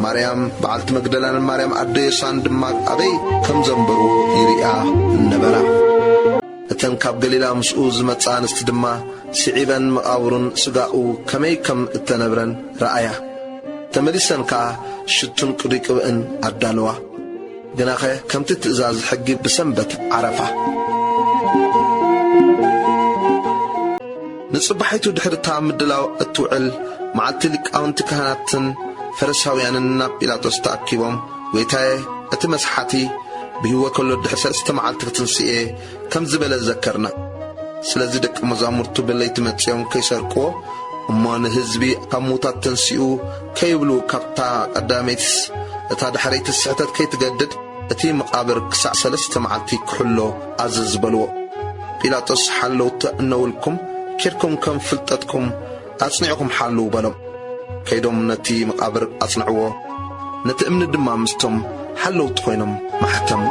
ማርያም بعلت مجدلان ማርያም አደየሳን ድማ አበይ ከም ዘንበሩ ይሪያ ነበራ እተን ካብ ገሊላ ምስኡ ዝመጻንስት ድማ ሲዒበን መቃብሩን ስጋኡ ከመይ ከም እተነብረን ረአያ ተመሊሰንካ ሽቱን ቅሪቅብን አዳለዋ ግናኸ ከምቲ ትእዛዝ ሕጊ ብሰንበት ዓረፋ ንጽባሒቱ ድሕርታ ምድላው እትውዕል መዓልቲ ሊቃውንቲ ካህናትን ፈሪሳውያንን ናብ ጲላጦስ ተኣኪቦም ወይታዬ እቲ መስሓቲ ብህይወ ከሎ ድሕሪ 3 መዓልቲ ክትንስኤ ከም ዝበለ ዘከርና ስለዚ ደቂ መዛሙርቱ በለይቲ መጽዮም ከይሰርቅዎ እሞ ንህዝቢ ካብ ሙታት ተንስኡ ከይብሉ ካብታ ቀዳመይትስ እታ ድሕረይቲ ስሕተት ከይትገድድ እቲ መቃብር ክሳዕ 3 መዓልቲ ክሕሎ ኣዘዝ በልዎ ጲላጦስ ሓለውት እነውልኩም كيركم كم فلتتكم أصنعكم حلو بلم كيدوم نتي مقابر أصنعوه نتأمن الدمام مستم حلو تخوينم محتم